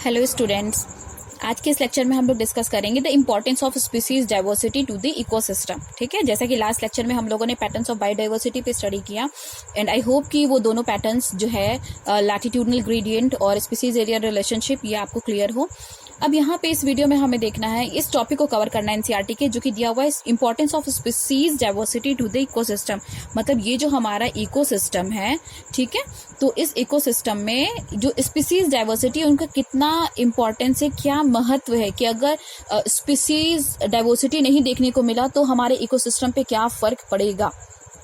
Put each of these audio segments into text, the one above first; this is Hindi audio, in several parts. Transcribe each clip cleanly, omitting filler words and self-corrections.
हेलो स्टूडेंट्स, आज के इस लेक्चर में हम लोग डिस्कस करेंगे the importance of species diversity to the ecosystem. ठीक है, जैसा कि लास्ट लेक्चर में हम लोगों ने पैटर्न्स ऑफ बायोडाइवर्सिटी पे स्टडी किया एंड आई होप कि वो दोनों पैटर्न्स जो है लैटिट्यूडनल ग्रेडियंट और स्पीसीज एरिया रिलेशनशिप ये आपको क्लियर हो। अब यहाँ पे इस वीडियो में हमें देखना है, इस टॉपिक को कवर करना है एनसीईआरटी के, जो कि दिया हुआ है importance of species diversity to the ecosystem. मतलब ये जो हमारा इकोसिस्टम है, ठीक है, तो इस इकोसिस्टम में जो स्पीसीज डाइवर्सिटी उनका कितना इम्पोर्टेंस है, क्या महत्व है कि अगर स्पीसीज डाइवर्सिटी नहीं देखने को मिला तो हमारे इकोसिस्टम पे क्या फर्क पड़ेगा।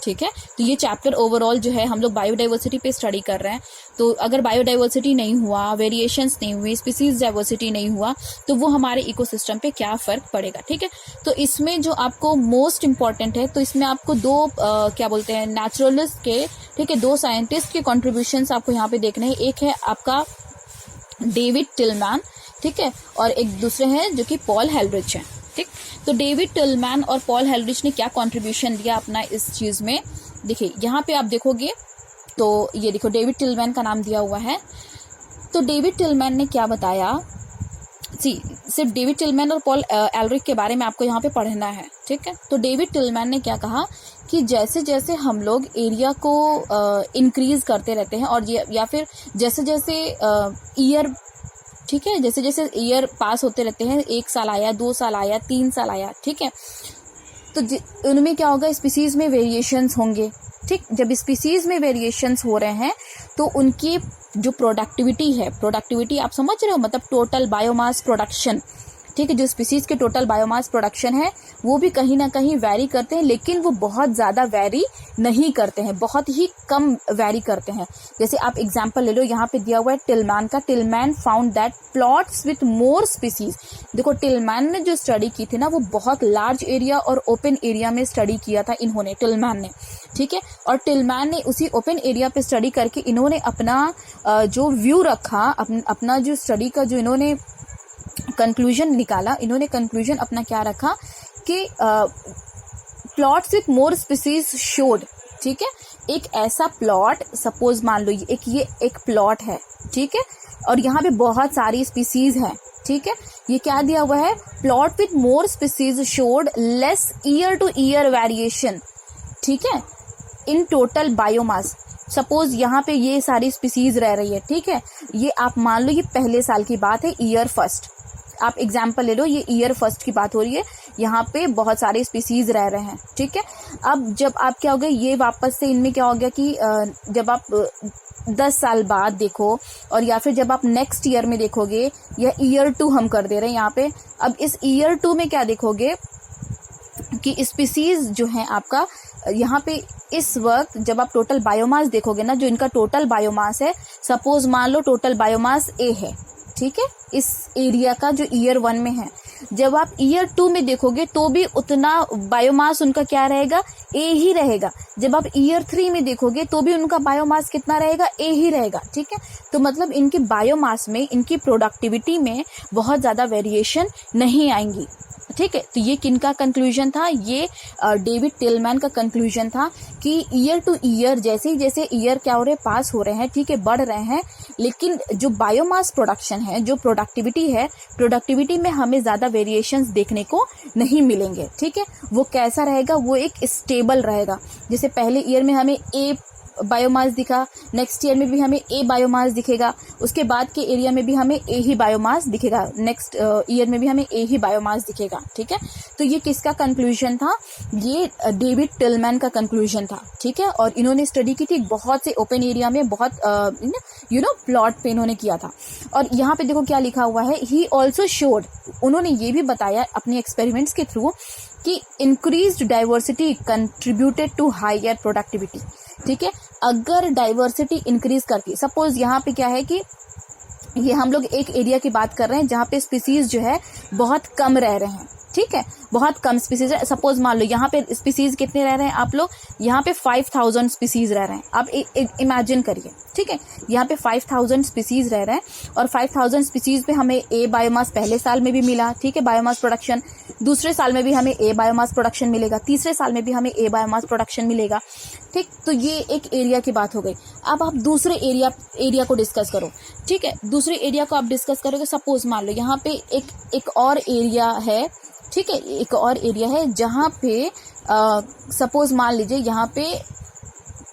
ठीक है, तो ये चैप्टर ओवरऑल जो है हम लोग बायोडाइवर्सिटी पे स्टडी कर रहे हैं। तो अगर बायोडाइवर्सिटी नहीं हुआ, वेरिएशंस नहीं हुई, स्पीसीज डाइवर्सिटी नहीं हुआ, तो वो हमारे इकोसिस्टम पे क्या फर्क पड़ेगा। ठीक है, तो इसमें जो आपको मोस्ट इम्पॉर्टेंट है, तो इसमें आपको दो क्या बोलते हैं नेचुरलिस्ट के, ठीक है, दो साइंटिस्ट के कॉन्ट्रीब्यूशंस आपको यहाँ पे देखने हैं। एक है आपका डेविड टिलमैन, ठीक है, और एक दूसरे हैं जो कि पॉल हेलरिच है। ठीक, तो डेविड टिलमैन और पॉल हेलरिच ने क्या कंट्रीब्यूशन दिया अपना इस चीज में, देखिए यहाँ पे आप देखोगे तो ये देखो डेविड टिलमैन का नाम दिया हुआ है। तो डेविड टिलमैन ने क्या बताया, सिर्फ डेविड टिलमैन और पॉल एलरिच के बारे में आपको यहाँ पे पढ़ना है। ठीक है, तो डेविड टिलमैन ने क्या कहा कि जैसे जैसे हम लोग एरिया को इंक्रीज करते रहते हैं और या फिर जैसे जैसे ईयर, ठीक है, जैसे जैसे ईयर पास होते रहते हैं, 1 साल आया, 2 साल आया, 3 साल आया, ठीक है, तो उनमें क्या होगा, स्पीसीज में वेरिएशंस होंगे। ठीक, जब स्पीसीज में वेरिएशंस हो रहे हैं तो उनकी जो प्रोडक्टिविटी है, प्रोडक्टिविटी आप समझ रहे हो, मतलब टोटल बायोमास प्रोडक्शन, ठीक है, जो स्पीसीज के टोटल बायोमास प्रोडक्शन है वो भी कहीं ना कहीं वैरी करते हैं, लेकिन वो बहुत ज़्यादा वैरी नहीं करते हैं, बहुत ही कम वैरी करते हैं। जैसे आप एग्जांपल ले लो, यहाँ पे दिया हुआ है टिलमैन का, Tilman found that plots with more species. देखो टिलमैन ने जो स्टडी की थी ना, वो बहुत लार्ज एरिया और ओपन एरिया में स्टडी किया था इन्होंने, टिलमैन ने, ठीक है, और टिलमैन ने उसी ओपन एरिया पे स्टडी करके इन्होंने अपना जो व्यू रखा, अपना जो स्टडी का जो इन्होंने कंक्लूजन निकाला, इन्होंने कंक्लूजन अपना क्या रखा कि plots with more species showed, ठीक है, एक ऐसा प्लॉट, सपोज मान लो ये एक प्लॉट है, ठीक है, और यहाँ पे बहुत सारी स्पीसीज हैं, ठीक है, ये क्या दिया हुआ है, plot with more species showed less year two year variation, ठीक है, इन टोटल बायोमास। सपोज यहाँ पे ये सारी स्पीसीज रह रही है, ठीक है, ये आप मान लो ये पहले साल की बात है, ईयर फर्स्ट, आप एग्जाम्पल ले लो, ये ईयर फर्स्ट की बात हो रही है, यहाँ पे बहुत सारे स्पीसीज रह रहे हैं, ठीक है। अब जब आप क्या हो गया, ये वापस से इनमें क्या हो गया कि जब आप 10 साल बाद देखो और या फिर जब आप नेक्स्ट ईयर में देखोगे, या ईयर 2 हम कर दे रहे हैं यहाँ पे, अब इस ईयर 2 में क्या देखोगे कि स्पीसीज जो है आपका यहाँ पे इस वक्त जब आप टोटल बायोमास देखोगे ना, जो इनका टोटल बायोमास है, सपोज मान लो टोटल बायोमास ए है, ठीक है, इस एरिया का जो ईयर 1 में है, जब आप ईयर 2 में देखोगे तो भी उतना बायोमास उनका क्या रहेगा, ए ही रहेगा। जब आप ईयर 3 में देखोगे तो भी उनका बायोमास कितना रहेगा, ए ही रहेगा, ठीक है। तो मतलब इनके बायोमास में, इनकी प्रोडक्टिविटी में बहुत ज्यादा वेरिएशन नहीं आएंगी, ठीक है। तो ये किनका कंक्लूजन था, ये डेविड टिलमैन का कंक्लूजन था कि ईयर टू ईयर जैसे ही जैसे ईयर क्या हो रहे, पास हो रहे हैं, ठीक है, बढ़ रहे हैं, लेकिन जो बायोमास प्रोडक्शन है, जो प्रोडक्टिविटी है, प्रोडक्टिविटी में हमें ज्यादा वेरिएशंस देखने को नहीं मिलेंगे, ठीक है। वो कैसा रहेगा, वो एक स्टेबल रहेगा। जैसे पहले ईयर में हमें ए बायोमास दिखा, नेक्स्ट ईयर में भी हमें ए बायोमास दिखेगा, उसके बाद के एरिया में भी हमें ए ही बायोमास दिखेगा, नेक्स्ट ईयर में भी हमें ए ही बायोमास दिखेगा, ठीक है। तो ये किसका कंक्लूजन था, ये डेविड टिलमैन का कंक्लूजन था, ठीक है। और इन्होंने स्टडी की थी बहुत से ओपन एरिया में, बहुत प्लॉट पे इन्होंने किया था। और यहाँ पे देखो क्या लिखा हुआ है, ही ऑल्सो शोड, उन्होंने ये भी बताया अपने एक्सपेरिमेंट्स के थ्रू कि increased diversity contributed to higher productivity, ठीक है। अगर डाइवर्सिटी इंक्रीज करती, सपोज यहाँ पे क्या है कि ये हम लोग एक एरिया की बात कर रहे हैं जहाँ पे स्पीसीज जो है बहुत कम रह रहे हैं, ठीक है, बहुत कम स्पीसीज है। सपोज मान लो यहाँ पे स्पीसीज कितने रह रहे हैं आप लोग, यहाँ पे 5000 स्पीसीज रह रहे हैं। आप इमेजिन करिए, ठीक है, यहाँ पे 5000 स्पीसीज रह रहे हैं और 5000 स्पीसीज पे हमें ए बायोमास पहले साल में भी मिला, ठीक है, बायोमास प्रोडक्शन, दूसरे साल में भी हमें ए बायोमास प्रोडक्शन मिलेगा, तीसरे साल में भी हमें ए बायोमास प्रोडक्शन मिलेगा, ठीक। तो ये एक एरिया की बात हो गई। अब आप दूसरे एरिया को डिस्कस करो, ठीक है, दूसरे एरिया को आप डिस्कस करोगे। सपोज मान लो यहाँ पे एक और एरिया है, ठीक है, एक और एरिया है जहाँ पे सपोज मान लीजिए यहाँ पे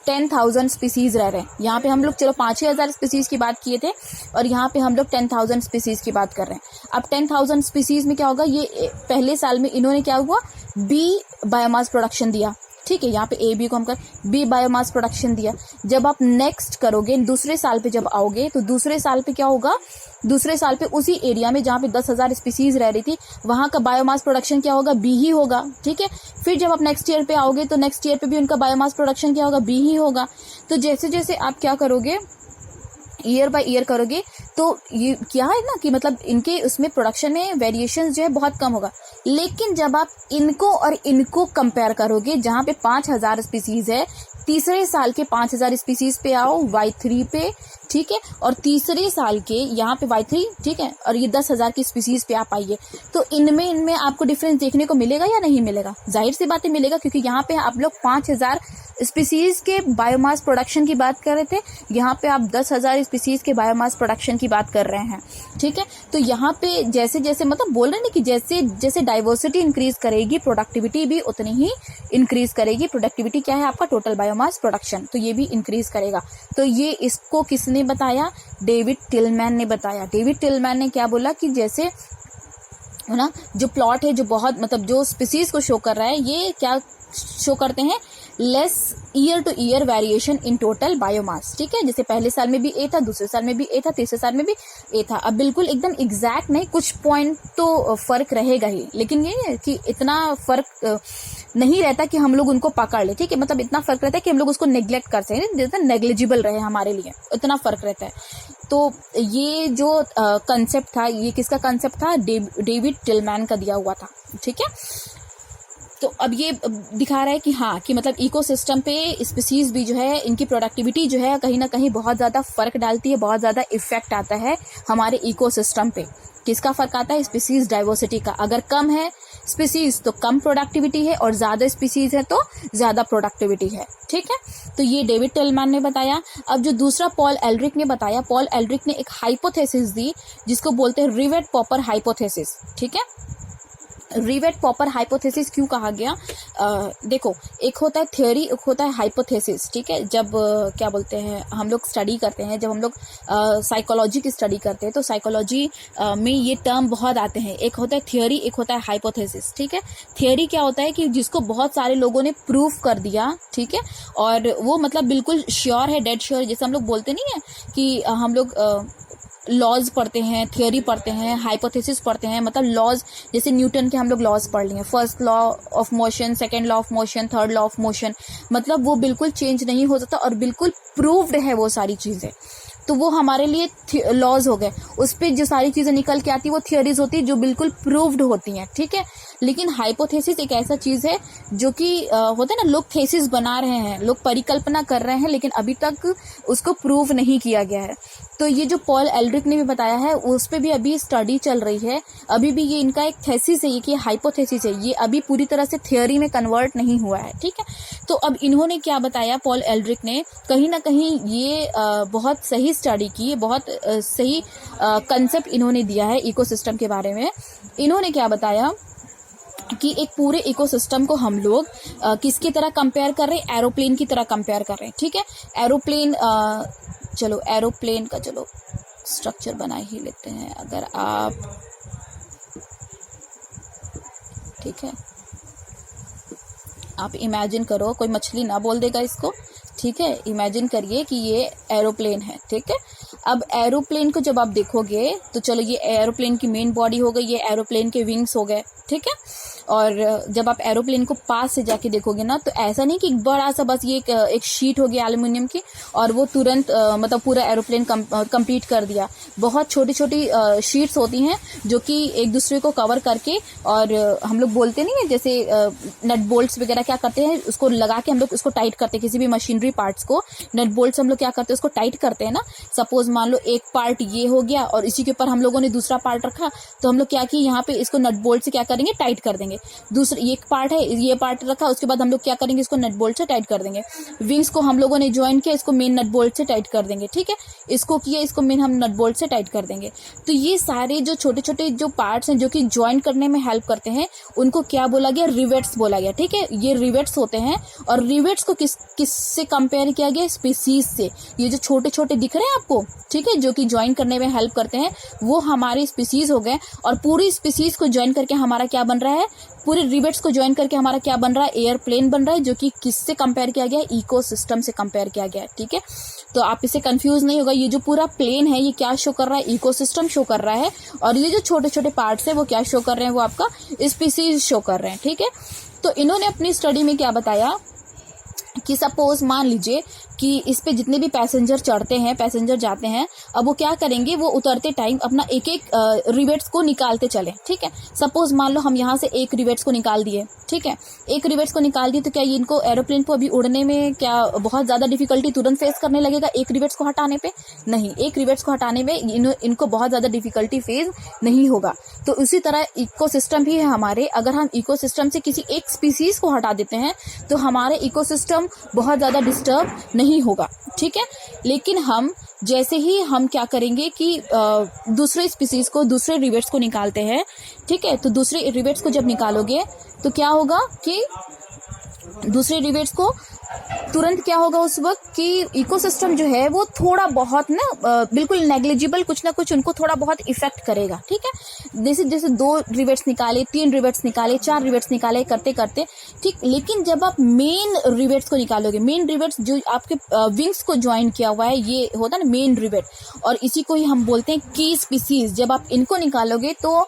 10,000 स्पीसीज रह रहे हैं। यहाँ पे हम लोग चलो 5,000 स्पीसीज की बात किए थे और यहाँ पे हम लोग 10,000 स्पीसीज की बात कर रहे हैं। अब 10,000 स्पीसीज में क्या होगा, ये पहले साल में इन्होंने क्या हुआ, बी बायोमास प्रोडक्शन दिया, ठीक है, यहाँ पे ए बी को हम कर बी बायोमास प्रोडक्शन दिया। जब आप नेक्स्ट करोगे, दूसरे साल पे जब आओगे तो दूसरे साल पे क्या होगा, दूसरे साल पे उसी एरिया में जहाँ पे 10,000 स्पीसीज रह रही थी वहाँ का बायोमास प्रोडक्शन क्या होगा, बी ही होगा, ठीक है। फिर जब आप नेक्स्ट ईयर पे आओगे तो नेक्स्ट ईयर पे भी उनका बायोमास प्रोडक्शन क्या होगा, बी ही होगा। तो जैसे जैसे आप क्या करोगे, ईयर बाय ईयर करोगे तो ये क्या है ना कि मतलब इनके उसमें प्रोडक्शन में वेरिएशन जो है बहुत कम होगा। लेकिन जब आप इनको और इनको कंपेयर करोगे, जहाँ पे 5,000 स्पीसीज है, तीसरे साल के 5,000 स्पीसीज पे आओ Y3 पे, ठीक है, और तीसरे साल के यहाँ पे Y3, ठीक है, और ये 10,000 की स्पीसीज पे आप आइए, तो इनमें आपको डिफरेंस देखने को मिलेगा या नहीं मिलेगा? जाहिर सी बात है मिलेगा, क्योंकि यहाँ पे आप लोग 5,000 स्पीसीज के बायोमास प्रोडक्शन की बात कर रहे थे, यहाँ पे आप 10,000 स्पीसीज के बायोमास प्रोडक्शन की बात कर रहे हैं, ठीक है। तो यहाँ पे जैसे जैसे मतलब बोल रहे हैं कि जैसे जैसे डाइवर्सिटी इंक्रीज करेगी, प्रोडक्टिविटी भी उतनी ही इंक्रीज करेगी। प्रोडक्टिविटी क्या है आपका, टोटल बायोमास प्रोडक्शन, तो ये भी इंक्रीज करेगा। तो ये इसको किसने बताया, डेविड टिलमैन ने बताया। डेविड टिलमैन ने क्या बोला कि जैसे है ना, जो प्लॉट है, जो बहुत मतलब जो स्पीसीज को शो कर रहा है, ये क्या शो करते हैं, less year two year variation in total biomass, ठीक है। जैसे पहले साल में भी ए था, दूसरे साल में भी ए था, तीसरे साल में भी ए था। अब बिल्कुल एकदम एग्जैक्ट नहीं, कुछ पॉइंट तो फर्क रहेगा ही, लेकिन ये है कि इतना फर्क नहीं रहता कि हम लोग उनको पकड़ ले, ठीक है, मतलब इतना फर्क रहता है कि हम लोग उसको नेग्लेक्ट कर सकें, जितना नेग्लिजिबल रहे हमारे लिए, इतना फर्क रहता है। तो ये जो कंसेप्ट था, ये किसका कंसेप्ट था, डेविड टिलमैन का दिया हुआ था, ठीक है। तो अब ये दिखा रहा है कि हाँ, कि मतलब इकोसिस्टम पे स्पीसीज भी जो है, इनकी प्रोडक्टिविटी जो है कहीं ना कहीं बहुत ज़्यादा फर्क डालती है, बहुत ज़्यादा इफेक्ट आता है हमारे इकोसिस्टम पे। किसका फर्क आता है, स्पीसीज डाइवर्सिटी का। अगर कम है स्पीसीज तो कम प्रोडक्टिविटी है, और ज़्यादा स्पीसीज है तो ज़्यादा प्रोडक्टिविटी है, ठीक है। तो ये डेविड टिलमैन ने बताया। अब जो दूसरा पॉल एल्ड्रिक ने बताया, पॉल एल्ड्रिक ने एक हाइपोथेसिस दी जिसको बोलते हैं रिवेट पॉपर हाइपोथेसिस, ठीक है। रिवेट पॉपर हाइपोथेसिस क्यों कहा गया, देखो, एक होता है थ्योरी, एक होता है हाइपोथेसिस, ठीक है। जब क्या बोलते हैं हम लोग स्टडी करते हैं, जब हम लोग साइकोलॉजी की स्टडी करते हैं तो साइकोलॉजी में ये टर्म बहुत आते हैं। एक होता है थ्योरी, एक होता है हाइपोथेसिस, ठीक है। थ्योरी क्या होता है कि जिसको बहुत सारे लोगों ने प्रूव कर दिया, ठीक है, और वो मतलब बिल्कुल श्योर है, डेड श्योर, जैसे हम लोग बोलते नहीं है कि हम लोग लॉज पढ़ते हैं, थ्योरी पढ़ते हैं, हाइपोथेसिस पढ़ते हैं, मतलब लॉज, जैसे न्यूटन के हम लोग लॉज पढ़ लिए, first law of motion, second law of motion, third law of motion, मतलब वो बिल्कुल चेंज नहीं हो सकता और बिल्कुल प्रूव्ड है वो सारी चीज़ें, तो वो हमारे लिए लॉज हो गए। उस पर जो सारी चीज़ें निकल के आती है वो थियोरीज होती है जो बिल्कुल प्रूव्ड होती हैं, ठीक है। लेकिन हाइपोथेसिस एक ऐसा चीज़ है जो कि होता है ना, लोग थेसिस बना रहे हैं, लोग परिकल्पना कर रहे हैं, लेकिन अभी तक उसको प्रूव नहीं किया गया है। तो ये जो पॉल एल्ड्रिक ने भी बताया है, उस पर भी अभी स्टडी चल रही है, अभी भी ये इनका एक थेसिस है, ये कि हाइपोथेसिस है, ये अभी पूरी तरह से थियोरी में कन्वर्ट नहीं हुआ है, ठीक है। तो अब इन्होंने क्या बताया, पॉल एल्ड्रिक ने कहीं ना कहीं ये बहुत सही स्टडी की, बहुत सही कंसेप्ट इन्होंने दिया है इकोसिस्टम के बारे में। इन्होंने क्या बताया कि एक पूरे इकोसिस्टम को हम लोग किसकी तरह कंपेयर कर रहे हैं, एरोप्लेन की तरह कंपेयर कर रहे हैं, ठीक है। एरोप्लेन, चलो एरोप्लेन का चलो स्ट्रक्चर बना ही लेते हैं। अगर आप, ठीक है, आप इमेजिन करो, कोई मछली ना बोल देगा इसको, ठीक है, इमेजिन करिए कि ये एरोप्लेन है, ठीक है। अब एरोप्लेन को जब आप देखोगे तो चलो ये एरोप्लेन की मेन बॉडी हो गई, ये एरोप्लेन के विंग्स हो गए, ठीक है। और जब आप एरोप्लेन को पास से जाके देखोगे ना तो ऐसा नहीं कि एक बड़ा सा बस ये एक शीट हो गया एल्युमिनियम की और वो तुरंत मतलब पूरा एरोप्लेन कंप्लीट कर दिया। बहुत छोटी छोटी शीट्स होती हैं जो कि एक दूसरे को कवर करके, और हम लोग बोलते नहीं है जैसे नट बोल्ट्स वगैरह क्या करते हैं, उसको लगा के हम लोग उसको टाइट करते हैं। किसी भी मशीनरी पार्ट्स को नट बोल्ट्स हम लोग क्या करते हैं, उसको टाइट करते हैं ना। सपोज मान लो एक पार्ट ये हो गया और इसी के ऊपर हम लोगों ने दूसरा पार्ट रखा, तो हम लोग क्या किए यहाँ पे इसको नट बोल्ट से क्या करेंगे, टाइट कर देंगे। दूसरा एक पार्ट है, ये पार्ट रखा, उसके बाद हम लोग क्या करेंगे, इसको नट बोल्ट से टाइट कर देंगे। विंग्स को हम लोगों ने ज्वाइन किया, इसको मेन नट बोल्ट से टाइट कर देंगे, ठीक है। इसको किया, इसको मेन हम नट बोल्ट से टाइट कर देंगे। तो ये सारे जो छोटे छोटे जो पार्ट्स हैं जो कि ज्वाइन करने में हेल्प करते हैं, उनको क्या बोला गया, रिवेट्स बोला गया, ठीक है। ये रिवेट्स होते हैं और रिवेट्स को किससे कंपेयर किया गया, स्पीसीज से। ये जो छोटे छोटे दिख रहे हैं आपको, ठीक है, जो कि ज्वाइन करने में हेल्प करते हैं, वो हमारी स्पीसीज हो गए। और पूरी स्पीसीज को ज्वाइन करके हमारा क्या बन रहा है, पूरे रिवेट्स को ज्वाइन करके हमारा क्या बन रहा है, एयरप्लेन बन रहा है, जो कि किससे कंपेयर किया गया, इकोसिस्टम से कंपेयर किया गया है, ठीक है। तो आप इससे कंफ्यूज नहीं होगा, ये जो पूरा प्लेन है ये क्या शो कर रहा है, इकोसिस्टम शो कर रहा है, और ये जो छोटे छोटे पार्ट्स है वो क्या शो कर रहे हैं, वो आपका स्पीसीज शो कर रहे हैं, ठीक है। तो इन्होंने अपनी स्टडी में क्या बताया कि सपोज मान लीजिए कि इस पे जितने भी पैसेंजर चढ़ते हैं, पैसेंजर जाते हैं, अब वो क्या करेंगे, वो उतरते टाइम अपना एक एक रिवेट्स को निकालते चले, ठीक है। सपोज मान लो हम यहाँ से एक रिवेट्स को निकाल दिए, ठीक है, एक रिवेट्स को निकाल दिए, तो क्या ये इनको एरोप्लेन को अभी उड़ने में क्या बहुत ज्यादा डिफिकल्टी तुरंत फेस करने लगेगा एक रिवेट्स को हटाने पे? नहीं, एक रिवेट्स को हटाने में इनको बहुत ज्यादा डिफिकल्टी फेस नहीं होगा। तो उसी तरह इकोसिस्टम भी है हमारे। अगर हम इकोसिस्टम से किसी एक स्पीसीज को हटा देते हैं तो हमारे इकोसिस्टम बहुत ज्यादा डिस्टर्ब नहीं होगा, ठीक है। लेकिन हम जैसे ही हम क्या करेंगे कि दूसरे स्पीसीज को, दूसरे रिवेट्स को निकालते हैं, ठीक है, तो दूसरे रिवेट्स को जब निकालोगे तो क्या होगा कि दूसरे रिवेट्स को तुरंत क्या होगा उस वक्त कि इकोसिस्टम जो है वो थोड़ा बहुत ना बिल्कुल नेग्लिजिबल कुछ ना कुछ उनको थोड़ा बहुत इफेक्ट करेगा, ठीक है। जैसे जैसे 2 रिवेट्स निकाले, 3 रिवेट्स निकाले, 4 रिवेट्स निकाले, करते करते, ठीक। लेकिन जब आप मेन रिवेट्स को निकालोगे, मेन रिवेट्स जो आपके विंग्स को ज्वाइन किया हुआ है, ये होता है ना मेन रिवेट, और इसी को ही हम बोलते हैं की स्पीसीज। जब आप इनको निकालोगे तो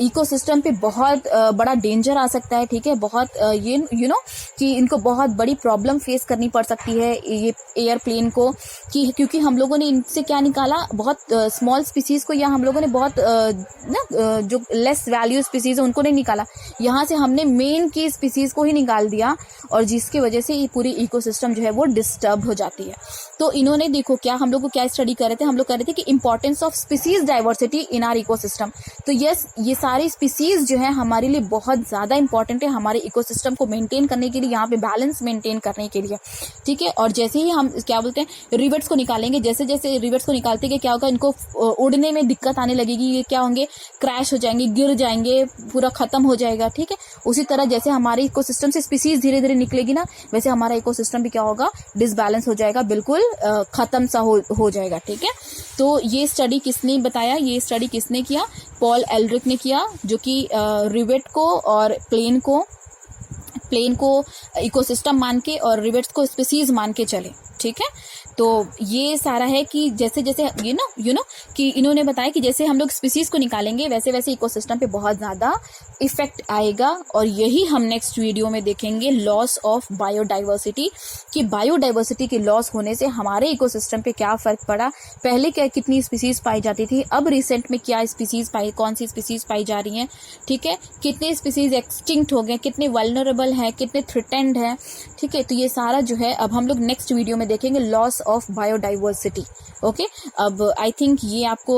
इकोसिस्टम पे बहुत बड़ा डेंजर आ सकता है, ठीक है। बहुत ये यू नो कि इनको बहुत बड़ी प्रॉब्लम फेस करनी पड़ सकती है ये एयरप्लेन को, कि क्योंकि हम लोगों ने इनसे क्या निकाला, बहुत स्मॉल स्पीसीज को, या हम लोगों ने बहुत जो लेस वैल्यू स्पीसीज है उनको नहीं निकाला, यहाँ से हमने मेन की स्पीसीज को ही निकाल दिया, और जिसकी वजह से ये पूरी इकोसिस्टम जो है वो डिस्टर्ब हो जाती है। तो इन्होंने देखो क्या हम लोग को क्या स्टडी कर रहे थे, हम लोग कर रहे थे कि importance of species diversity in are ecosystem. तो यस, ये सारी स्पीसीज जो है हमारे लिए बहुत ज्यादा इंपॉर्टेंट है, हमारे इकोसिस्टम को मेंटेन करने के लिए, यहाँ पे बैलेंस मेंटेन करने के लिए, ठीक है। और जैसे ही हम क्या बोलते हैं रिवेट्स को निकालेंगे, जैसे जैसे रिवेट्स को निकालते गए क्या होगा, इनको उड़ने में दिक्कत आने लगेगी, ये क्या होंगे, क्रैश हो जाएंगे, गिर जाएंगे, पूरा खत्म हो जाएगा, ठीक है। उसी तरह जैसे हमारे इकोसिस्टम से स्पीसीज धीरे धीरे निकलेगी ना, वैसे हमारा इकोसिस्टम भी क्या होगा, डिसबैलेंस हो जाएगा, बिल्कुल खत्म सा हो जाएगा, ठीक है। तो ये स्टडी किसने बताया, ये स्टडी किसने किया, पॉल एल्ड्रिक ने किया, जो कि रिवेट को और प्लेन को इकोसिस्टम मान के और रिवेट्स को स्पीसीज मान के चले, ठीक है। तो ये सारा है कि जैसे जैसे यू नो कि इन्होंने बताया कि जैसे हम लोग स्पीसीज को निकालेंगे वैसे वैसे इकोसिस्टम पे बहुत ज़्यादा इफेक्ट आएगा। और यही हम नेक्स्ट वीडियो में देखेंगे, लॉस ऑफ बायोडाइवर्सिटी, कि बायोडाइवर्सिटी के लॉस होने से हमारे इकोसिस्टम पे क्या फ़र्क पड़ा। पहले क्या कितनी स्पीसीज पाई जाती थी, अब रिसेंट में क्या स्पीसीज कौन सी स्पीसीज पाई जा रही हैं, ठीक है, कितने स्पीसीज एक्सटिंक्ट हो गए, कितने वल्नरेबल हैं, कितने थ्रेटेंड हैं, ठीक है। तो ये सारा जो है अब हम लोग नेक्स्ट वीडियो में देखेंगे, लॉस ऑफ बायोडाइवर्सिटी, ओके। अब आई थिंक ये आपको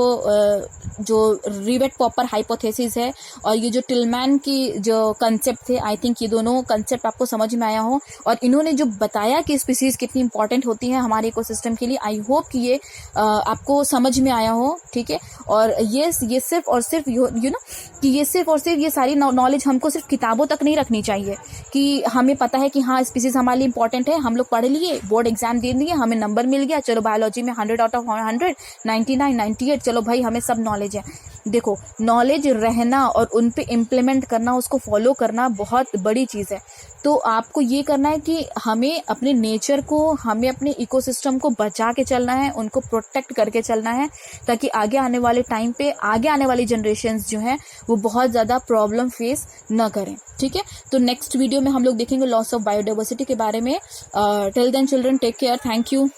जो रिवेट पॉपर हाइपोथेसिस है और ये जो टिलमैन की जो कंसेप्ट थे, आई थिंक ये दोनों कंसेप्ट आपको समझ में आया हो, और इन्होंने जो बताया कि स्पीसीज कितनी इंपॉर्टेंट होती हैं हमारे इकोसिस्टम के लिए, आई होप कि ये आपको समझ में आया हो, ठीक है। और ये सिर्फ और सिर्फ यू नो कि ये सिर्फ और सिर्फ ये सारी नॉलेज हमको सिर्फ किताबों तक नहीं रखनी चाहिए, कि हमें पता है कि हाँ स्पीसीज हमारे लिए इंपॉर्टेंट है, हम लोग पढ़ लिए, बोर्ड एग्जाम दे दिए, हमें नंबर मिल गया, चलो बायोलॉजी में 100 आउट ऑफ 100, 99, 98, चलो भाई हमें सब नॉलेज है। देखो नॉलेज रहना और उन पे इम्प्लीमेंट करना, उसको फॉलो करना बहुत बड़ी चीज़ है। तो आपको ये करना है कि हमें अपने नेचर को, हमें अपने इकोसिस्टम को बचा के चलना है, उनको प्रोटेक्ट करके चलना है, ताकि आगे आने वाले टाइम पे आगे आने वाली जनरेशन्स जो हैं वो बहुत ज़्यादा प्रॉब्लम फेस न करें। ठीक है, तो नेक्स्ट वीडियो में हम लोग देखेंगे लॉस ऑफ बायोडाइवर्सिटी के बारे में। Till then children, take care, thank you.